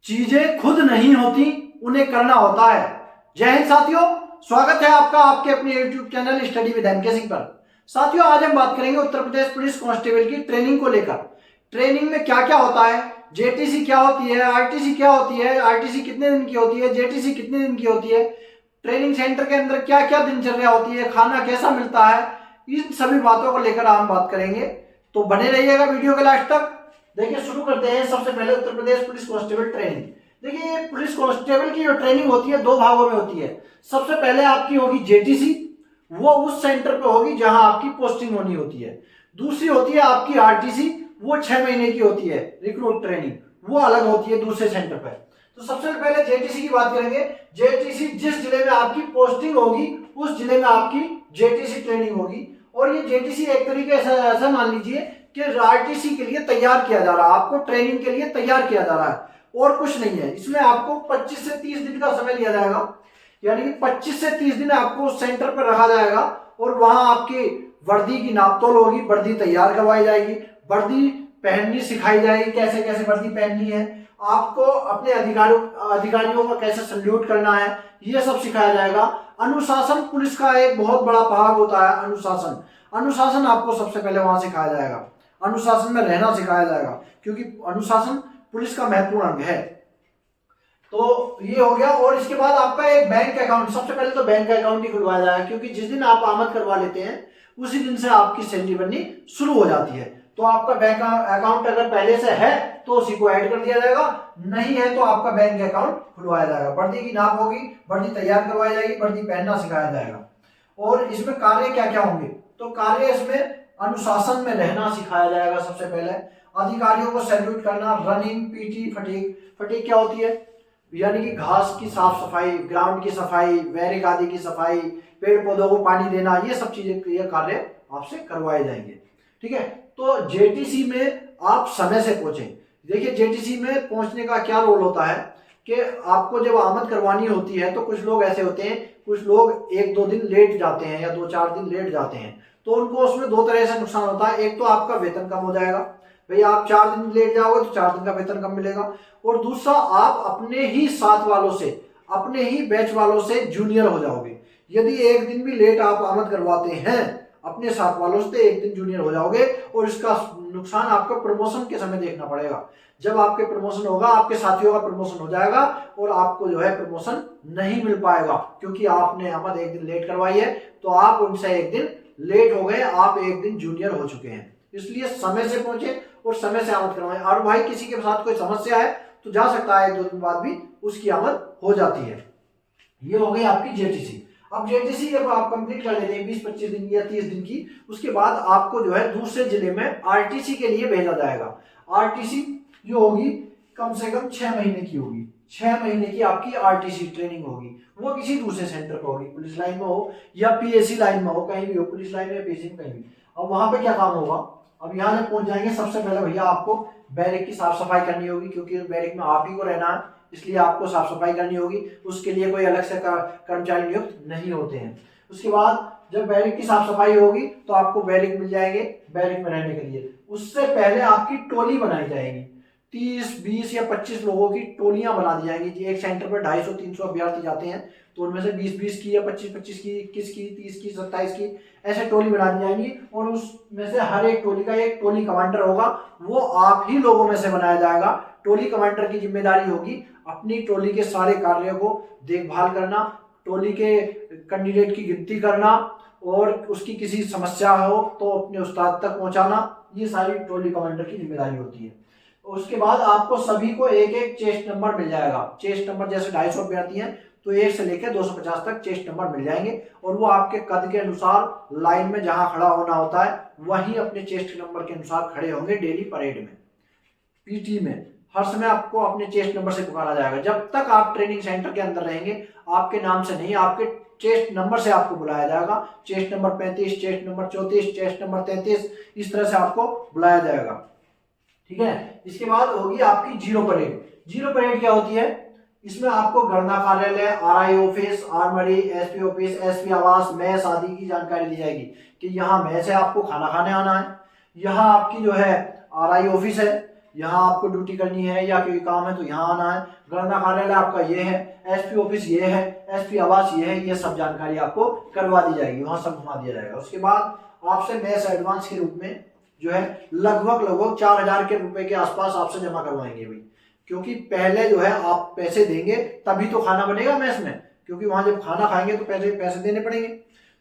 चीजें खुद नहीं होती, उन्हें करना होता है। जय हिंद साथियों, स्वागत है आपका आपके अपने YouTube channel study with MK Singh पर। साथियों, आज हम बात करेंगे उत्तर प्रदेश पुलिस कांस्टेबल की ट्रेनिंग को लेकर। ट्रेनिंग में क्या क्या होता है, जेटीसी क्या होती है, आरटीसी क्या होती है, आरटीसी कितने दिन की होती है, जेटीसी कितने दिन की होती है, ट्रेनिंग सेंटर के अंदर क्या क्या दिनचर्या होती है, खाना कैसा मिलता है, इन सभी बातों को लेकर हम बात करेंगे। तो बने रहिएगा वीडियो के लास्ट तक। देखिए, शुरू करते हैं। सबसे पहले उत्तर प्रदेश पुलिस कांस्टेबल ट्रेनिंग। देखिए, पुलिस कांस्टेबल की जो ट्रेनिंग होती है दो भागों में होती है। सबसे पहले आपकी होगी जेटीसी, वो उस सेंटर पे होगी जहां आपकी पोस्टिंग होनी होती है। दूसरी होती है आपकी आरटीसी, वो 6 महीने की होती है रिक्रूट ट्रेनिंग, वो अलग होती है दूसरे सेंटर पर। तो सबसे पहले जेटीसी की बात करेंगे। जेटीसी जिस जिले में आपकी पोस्टिंग होगी उस जिले में आपकी जेटीसी ट्रेनिंग होगी। और ये जेटीसी एक तरीके से ऐसा मान लीजिए कि आरटीसी के लिए तैयार किया जा रहा है, आपको ट्रेनिंग के लिए तैयार किया जा रहा है और कुछ नहीं है। इसमें आपको 25 से 30 दिन का समय लिया जाएगा, यानी कि 25 से 30 दिन आपको उस सेंटर पर रखा जाएगा और वहां आपकी वर्दी की नापतोल होगी, वर्दी तैयार करवाई जाएगी, वर्दी पहननी सिखाई जाएगी, कैसे कैसे वर्दी पहननी है, आपको अपने अधिकारियों का कैसे सल्यूट करना है, ये सब सिखाया जाएगा। अनुशासन पुलिस का एक बहुत बड़ा भाग होता है। अनुशासन आपको सबसे पहले वहां सिखाया जाएगा, अनुशासन में रहना सिखाया जाएगा, क्योंकि अनुशासन पुलिस का महत्वपूर्ण अंग है। तो ये हो गया। और इसके बाद आपका एक बैंक अकाउंट, सबसे पहले तो बैंक अकाउंट ही खुलवाया जाएगा, क्योंकि जिस दिन आप आमद करवा लेते हैं उसी दिन से आपकी सैलरी बननी शुरू हो जाती है। तो आपका बैंक अकाउंट अगर पहले से है तो उसी को ऐड कर दिया जाएगा, नहीं है तो आपका बैंक अकाउंट खुलवाया जाएगा। वर्दी की नाप होगी, वर्दी तैयार करवाई जाएगी, वर्दी पहनना सिखाया जाएगा। और इसमें कार्य क्या क्या होंगे, तो कार्य इसमें अनुशासन में रहना सिखाया जाएगा। सबसे पहले अधिकारियों को सैल्यूट करना, रनिंग, पीटी, फटीग क्या होती है, यानी कि घास की साफ सफाई, ग्राउंड की सफाई, बैरिक आदि की सफाई, पेड़ पौधों को पानी देना, ये सब चीजें, ये कार्य आपसे करवाए जाएंगे। ठीक है। तो जेटीसी में आप समय से पहुंचे। देखिए, जेटीसी में पहुंचने का क्या रोल होता है कि आपको जब आमद करवानी होती है तो कुछ लोग ऐसे होते हैं, कुछ लोग 1-2 दिन लेट जाते हैं या 2-4 दिन लेट जाते हैं, तो उनको उसमें दो तरह से नुकसान होता है। एक तो आपका वेतन कम हो जाएगा, भाई आप 4 दिन लेट जाओगे तो 4 दिन का वेतन कम मिलेगा। और दूसरा, आप अपने ही साथ वालों से, अपने ही बैच वालों से जूनियर हो जाओगे। यदि एक दिन भी लेट आप आमद करवाते हैं अपने साथ वालों से, एक दिन जूनियर हो जाओगे और इसका नुकसान आपको प्रमोशन के समय देखना पड़ेगा। जब आपके प्रमोशन होगा, आपके साथियों का प्रमोशन हो जाएगा और आपको जो है प्रमोशन नहीं मिल पाएगा, क्योंकि आपने आमद एक दिन लेट करवाई है, तो आप उनसे एक दिन लेट हो गए, आप एक दिन जूनियर हो चुके हैं। इसलिए समय से पहुंचे और समय से आमद करवाएं। और भाई किसी के साथ कोई समस्या है तो जा सकता है 1-2 दिन बाद भी उसकी आमद हो जाती है। ये हो गई आपकी जेटीसी। अब जेटीसी जब आप कंप्लीट कर लेते हैं 20-25 दिन या 30 दिन की, उसके बाद आपको जो है दूसरे जिले में आरटीसी के लिए भेजा जाएगा। आरटीसी जो होगी कम से कम 6 महीने की होगी, 6 महीने की आपकी आरटीसी ट्रेनिंग होगी। वो किसी दूसरे सेंटर पर होगी, पुलिस लाइन में हो या पीएससी लाइन में हो, कहीं भी हो, पुलिस लाइन में, पीएससी में, कहीं भी। अब वहां पे क्या काम होगा, अब यहाँ जब पहुंच जाएंगे, सबसे पहले भैया आपको बैरिक की साफ सफाई करनी होगी, क्योंकि बैरिक में आप ही को रहना है, इसलिए आपको साफ सफाई करनी होगी। उसके लिए कोई अलग से कर्मचारी नियुक्त नहीं होते हैं। उसके बाद जब बैरिक की साफ सफाई होगी तो आपको बैरिक मिल जाएंगे बैरिक में रहने के लिए। उससे पहले आपकी टोली बनाई जाएगी, 30, 20 या 25 लोगों की टोलियां बना दी जाएंगी। एक सेंटर पर 250-300 अभ्यर्थी जाते हैं, तो उनमें से 20-20 की या 25-25 की, 21 की, 30 की, 27 की, ऐसे टोली बना दी जाएंगी। और उसमें से हर एक टोली का एक टोली कमांडर होगा, वो आप ही लोगों में से बनाया जाएगा। टोली कमांडर की जिम्मेदारी होगी अपनी टोली के सारे कार्यों को देखभाल करना, टोली के कैंडिडेट की गिनती करना, और उसकी किसी समस्या हो तो अपने उस्ताद तक पहुंचाना, ये सारी टोली कमांडर की जिम्मेदारी होती है। उसके बाद आपको सभी को एक एक चेस्ट नंबर मिल जाएगा। चेस्ट नंबर जैसे 250 अभ्यर्थी हैं तो 1 से लेकर 250 तक चेस्ट नंबर मिल जाएंगे, और वो आपके कद के अनुसार लाइन में जहां खड़ा होना होता है वहीं अपने चेस्ट नंबर के अनुसार खड़े होंगे। डेली परेड में, पीटी में हर समय आपको अपने चेस्ट नंबर से पुकारा जाएगा। जब तक आप ट्रेनिंग सेंटर के अंदर रहेंगे आपके नाम से नहीं, आपके चेस्ट नंबर से आपको बुलाया जाएगा। Chest number 35, chest number 34, chest number 33, इस तरह से आपको बुलाया जाएगा। ठीक है। इसके बाद होगी आपकी जीरो परेड। जीरो परेड क्या होती है, इसमें आपको गणना कार्यालय, RI office, armoury, SP office, SP आवास, मैस आदि की जानकारी दी जाएगी कि यहाँ मैस है, आपको खाना खाने आना है। यहाँ आपकी जो है आरआई ऑफिस है, यहाँ आपको ड्यूटी करनी है या कोई काम है तो यहाँ आना है, गणना कार्यालय आपका ये है, एसपी ऑफिस ये है, एसपी आवास ये है, ये सब जानकारी आपको करवा दी जाएगी, वहां सब घुमा दिया जाएगा। उसके बाद आपसे मैस एडवांस के रूप में जो है लगभग 4,000 के रुपए के आसपास आपसे जमा करवाएंगे भाई, क्योंकि पहले जो है आप पैसे देंगे तभी तो खाना बनेगा मैस में, क्योंकि वहां जब खाना खाएंगे तो पैसे देने पड़ेंगे।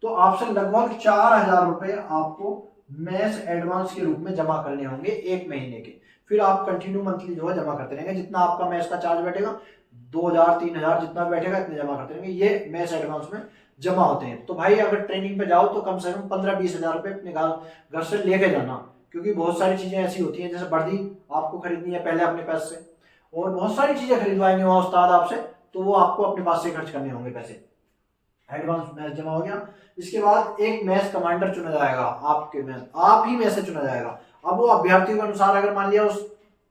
तो आपसे लगभग 4,000 रुपए आपको मैस एडवांस के रूप में जमा करने होंगे 1 महीने के। फिर आप कंटिन्यू मंथली जो है जमा करते रहेंगे, जितना आपका मैस का चार्ज बैठेगा 2,000 3,000 जितना बैठेगा इतने जमा करते रहेंगे, ये मैस एडवांस में जमा होते हैं। तो भाई अगर ट्रेनिंग पे जाओ तो कम से कम 15-20 हजार रुपए अपने घर से लेके जाना, क्योंकि बहुत सारी चीजें ऐसी होती हैं, जैसे वर्दी आपको खरीदनी है पहले अपने पैसे से, और बहुत सारी चीजें खरीदवाएंगे वहां उस्ताद आपसे, तो वो आपको अपने पास से खर्च करने होंगे पैसे। एडवांस मैच जमा हो गया। इसके बाद एक मैच कमांडर चुना जाएगा, आपके में आप ही में से चुना जाएगा। अब वो अभ्यर्थियों के अनुसार, अगर मान लिया उस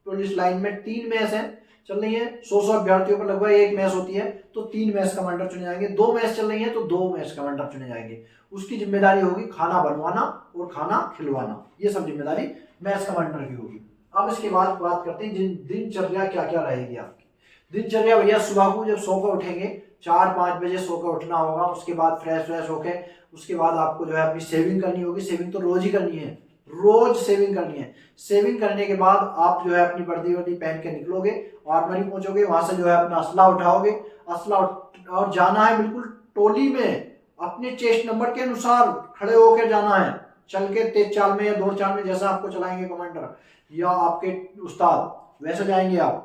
पुलिस लाइन में 3 मैच है चल रही है, 100 अभ्यर्थियों पर लगभग 1 मैच होती है, तो 3 मैच कमांडर चुने जाएंगे। 2 मैच चल रही है तो 2 मैच कमांडर चुने जाएंगे। उसकी जिम्मेदारी होगी खाना बनवाना और खाना खिलवाना, ये सब जिम्मेदारी मैच कमांडर की होगी। अब इसके बाद बात करते हैं दिनचर्या क्या क्या रहेगी आपकी। दिनचर्या भैया, सुबह को जब सो कर उठेंगे 4-5 बजे सो कर उठना होगा। उसके बाद फ्रेश होके उसके बाद आपको जो है अपनी सेविंग करनी होगी। सेविंग तो रोज ही करनी है, रोज सेविंग करनी है। सेविंग करने के बाद आप जो है अपनी वर्दी पहन के निकलोगे, आर्मरी पहुंचोगे, वहां से जो है अपना असला उठाओगे, और जाना है बिल्कुल टोली में, अपने चेस्ट नंबर के अनुसार खड़े होकर जाना है, चल के तेज चाल में या दौड़ चाल में, जैसा आपको चलाएंगे कमांडर या आपके उस्ताद वैसे जाएंगे आप।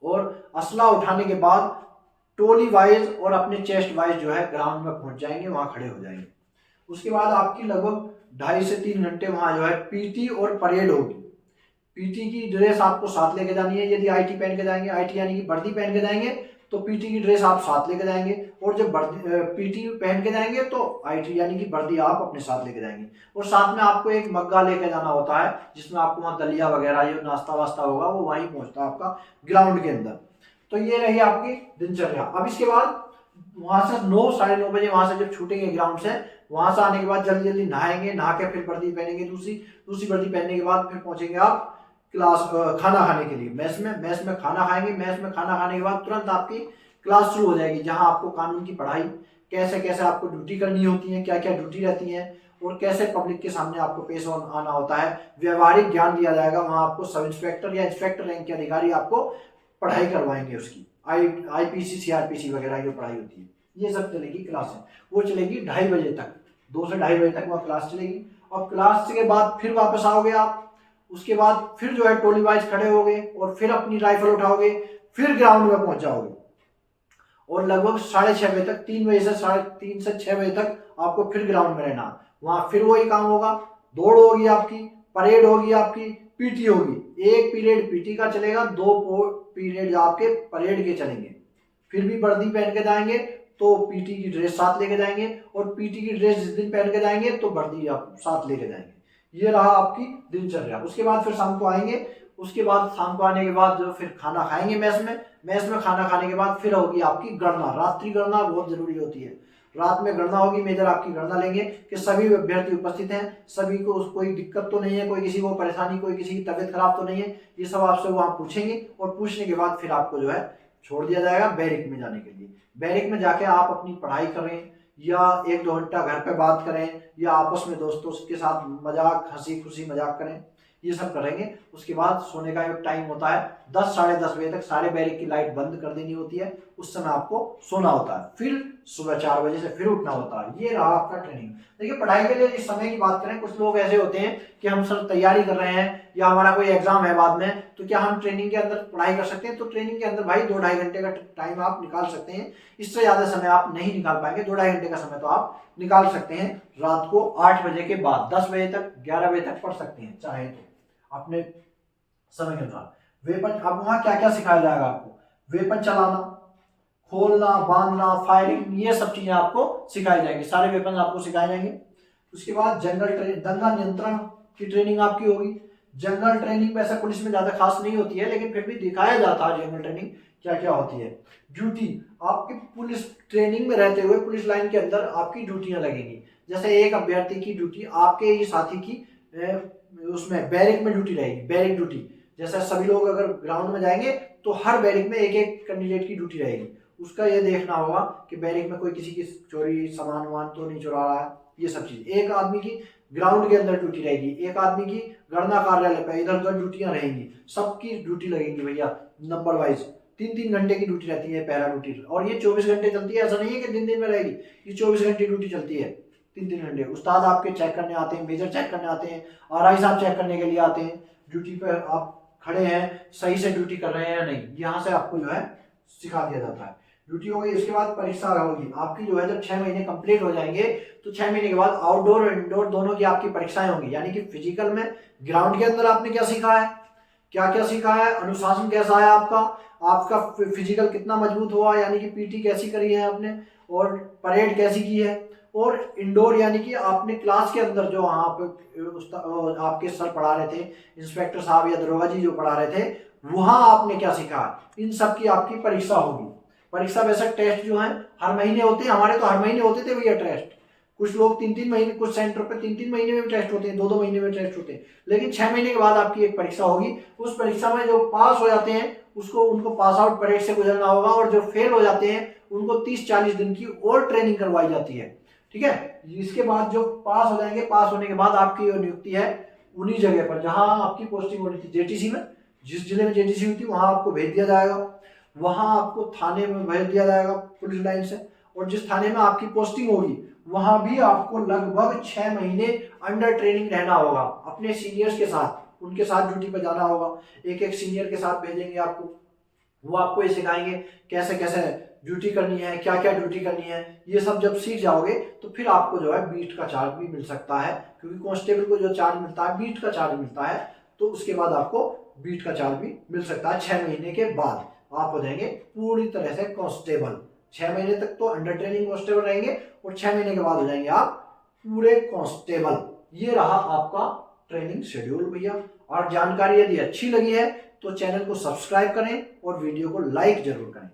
और असला उठाने के बाद टोली वाइज और अपने चेस्ट वाइज जो है ग्राउंड में पहुंच जाएंगे, वहां खड़े हो जाएंगे। उसके बाद आपकी लगभग 2.5 से 3 घंटे वहां जो है पीटी और परेड होगी। पीटी की ड्रेस आपको साथ लेके जानी है। यदि आईटी पहन के जाएंगे, आईटी यानी कि वर्दी पहन के जाएंगे, तो पीटी की ड्रेस आप साथ लेके जाएंगे, और जब पीटी पहन के जाएंगे तो आईटी यानी कि वर्दी आप अपने साथ लेके जाएंगे। और साथ में आपको एक मग्गा लेके जाना होता है, जिसमें आपको वहाँ दलिया वगैरह जो नाश्ता वास्ता होगा वो वहीं पहुंचता है आपका ग्राउंड के अंदर। तो ये रही आपकी दिनचर्या। अब इसके बाद वहां से 9 साढ़े 9 बजे वहां से जब छूटेंगे ग्राउंड से, वहां से आने के बाद जल्दी जल्दी नहाएंगे, नहा के फिर वर्दी पहनेंगे, दूसरी वर्दी पहनने के बाद फिर पहुंचेंगे आप क्लास खाना खाने के लिए मैस में खाना खाएंगे। मैस में खाना खाने के बाद तुरंत आपकी क्लास शुरू हो जाएगी, जहां आपको कानून की पढ़ाई, कैसे कैसे आपको ड्यूटी करनी होती है, क्या क्या ड्यूटी रहती है, और कैसे पब्लिक के सामने आपको पेश आना होता है, व्यवहारिक ज्ञान दिया जाएगा। वहां आपको सब इंस्पेक्टर या इंस्पेक्टर रैंक के अधिकारी आपको पढ़ाई करवाएंगे, उसकी आईपीसी सीआरपीसी वगैरह की पढ़ाई होती है, ये सब चलेगी क्लास है। वो चलेगी 2:30 बजे तक, 2 से 2:30 बजे तक वह क्लास चलेगी। और क्लास के बाद फिर वापस आओगे आप, उसके बाद फिर जो है टोली वाइज खड़े होगे और फिर अपनी राइफल उठाओगे, फिर ग्राउंड में पहुंच जाओगे, और लगभग 6:30 बजे तक, 3 बजे से 3:30 से 6 बजे तक आपको फिर ग्राउंड में रहना। वहां फिर वही काम होगा, दौड़ होगी आपकी, परेड होगी आपकी, पीटी होगी। 1 पीरियड पीटी का चलेगा, 2 पीरियड आपके परेड के चलेंगे। फिर भी वर्दी पहन के जाएंगे तो पीटी की ड्रेस साथ लेके जाएंगे, और पीटी की ड्रेस जिस दिन पहन के जाएंगे तो वर्दी आप साथ लेके जाएंगे। ये रहा आपकी दिनचर्या। उसके बाद फिर शाम को आएंगे, उसके बाद शाम को आने के बाद जो फिर खाना खाएंगे मैस में खाना खाने के बाद फिर होगी आपकी गणना। रात्रि गणना बहुत जरूरी होती है, रात में गणना होगी। मेजर आपकी गणना लेंगे कि सभी अभ्यर्थी उपस्थित हैं, सभी को कोई दिक्कत तो नहीं है, कोई किसी को परेशानी, कोई किसी की तबीयत खराब तो नहीं है, ये सब आपसे वो आप पूछेंगे। और पूछने के बाद फिर आपको जो है छोड़ दिया जाएगा बैरिक में जाने के लिए। बैरिक में जाके आप अपनी पढ़ाई करें, या 1-2 घंटा घर पे बात करें, या आपस में दोस्तों के साथ मजाक, हंसी खुशी मजाक करें, ये सब करेंगे। उसके बाद सोने का एक टाइम होता है 10 साढ़े 10 बजे तक सारे बैरिक की लाइट बंद कर देनी होती है, उस समय आपको सोना होता है। फिर सुबह 4 बजे से फिर उठना होता है। ये रहा आपका ट्रेनिंग। देखिए पढ़ाई के लिए इस समय की बात करें, कुछ लोग ऐसे होते हैं कि हम सर तैयारी कर रहे हैं या हमारा कोई एग्जाम है बाद में, तो क्या हम ट्रेनिंग के अंदर पढ़ाई कर सकते हैं? तो ट्रेनिंग के अंदर भाई 2-2.5 घंटे का टाइम आप निकाल सकते हैं, इससे ज्यादा समय आप नहीं निकाल पाएंगे। 2-2.5 घंटे का समय तो आप निकाल सकते हैं। रात को 8 बजे के बाद 10 बजे तक, 11 बजे तक पढ़ सकते हैं चाहे तो, अपने समय के अनुसार। वेपन, अब वहां क्या क्या सिखाया जाएगा आपको? वेपन चलाना, खोलना, बांधना, फायरिंग, ये सब चीजें आपको सिखाई जाएंगी, सारे वेपन आपको सिखाए जाएंगे। उसके बाद दंगा नियंत्रण की ट्रेनिंग आपकी होगी। जंगल ट्रेनिंग वैसे पुलिस में ज्यादा खास नहीं होती है, लेकिन फिर भी दिखाया जाता है जंगल ट्रेनिंग क्या क्या होती है। ड्यूटी, आपकी पुलिस ट्रेनिंग में रहते हुए पुलिस लाइन के अंदर आपकी ड्यूटियां लगेंगी। जैसे एक अभ्यर्थी की ड्यूटी आपके ही साथी की उसमें बैरिक में ड्यूटी रहेगी, बैरिक ड्यूटी, जैसा सभी लोग अगर ग्राउंड में जाएंगे तो हर बैरिक में एक एक कैंडिडेट की ड्यूटी रहेगी। उसका ये देखना होगा कि बैरिक में कोई किसी की चोरी सामान वामान तो नहीं चुरा रहा है, ये सब चीज। एक आदमी की ग्राउंड के अंदर ड्यूटी रहेगी, एक आदमी की गणना कार्यालय पे इधर उधर ड्यूटियां रहेंगी, सबकी ड्यूटी लगेगी भैया नंबर वाइज। 3-3 घंटे की ड्यूटी रहती है पहला ड्यूटी, और ये 24 घंटे चलती है, ऐसा नहीं है कि दिन दिन में रहेगी, ये 24 घंटे ड्यूटी चलती है, 3-3 घंटे। उस्ताद आपके चेक करने आते हैं, मेजर चेक करने आते हैं, आरआई साहब चेक करने के लिए आते हैं ड्यूटी पर आप खड़े हैं, सही से ड्यूटी कर रहे हैं या नहीं, यहाँ से आपको जो है सिखा दिया जाता है। ड्यूटी हो गई, इसके बाद परीक्षा होगी आपकी जो है, जब 6 महीने कंप्लीट हो जाएंगे तो 6 महीने के बाद आउटडोर और इंडोर दोनों की आपकी परीक्षाएं होंगी। यानी कि फिजिकल में ग्राउंड के अंदर आपने क्या सीखा है, क्या क्या सीखा है, अनुशासन कैसा है आपका, आपका फिजिकल कितना मजबूत हुआ, यानी कि पीटी कैसी करी है आपने, और परेड कैसी की है, और इंडोर यानी कि आपने क्लास के अंदर जो वहाँ पे आपके सर पढ़ा रहे थे, इंस्पेक्टर साहब या दरोगा जी जो पढ़ा रहे थे, वहाँ आपने क्या सीखा, इन सब की आपकी परीक्षा होगी। परीक्षा बेशक टेस्ट जो है हर महीने होते हैं, हमारे तो हर महीने होते थे भैया टेस्ट। कुछ लोग 3-3 महीने, कुछ सेंटर पे 3-3 महीने में भी टेस्ट होते हैं, 2-2 महीने में टेस्ट होते हैं, लेकिन 6 महीने के बाद आपकी एक परीक्षा होगी। उस परीक्षा में जो पास हो जाते हैं उनको पास आउट परेड से गुजरना होगा, और जो फेल हो जाते हैं उनको 30-40 दिन की और ट्रेनिंग करवाई जाती है। ठीक है, इसके बाद जो पास हो जाएंगे, पास होने के बाद आपकी नियुक्ति है उन्हीं जगह पर जहां आपकी पोस्टिंग होनी थी, जेटीसी में, जिस जिले में जेटीसी हुई थी वहां आपको भेज दिया जाएगा, वहां आपको थाने में भेज दिया जाएगा पुलिस लाइन से, और जिस थाने में आपकी पोस्टिंग होगी वहां भी आपको लगभग 6 महीने अंडर ट्रेनिंग रहना होगा अपने सीनियर्स के साथ, उनके साथ ड्यूटी पर जाना होगा। एक एक सीनियर के साथ भेजेंगे आपको, वो आपको ये सिखाएंगे कैसे कैसे ड्यूटी करनी है, क्या क्या ड्यूटी करनी है। ये सब जब सीख जाओगे तो फिर आपको जो है बीट का चार्ज भी मिल सकता है, क्योंकि कांस्टेबल को जो चार्ज मिलता है बीट का चार्ज मिलता है, तो उसके बाद आपको बीट का चार्ज भी मिल सकता है। 6 महीने के बाद आप हो जाएंगे पूरी तरह से कांस्टेबल। 6 महीने तक तो अंडर ट्रेनिंग कांस्टेबल रहेंगे, और 6 महीने के बाद हो जाएंगे आप पूरे कांस्टेबल। ये रहा आपका ट्रेनिंग शेड्यूल भैया। और जानकारी यदि अच्छी लगी है तो चैनल को सब्सक्राइब करें और वीडियो को लाइक जरूर करें।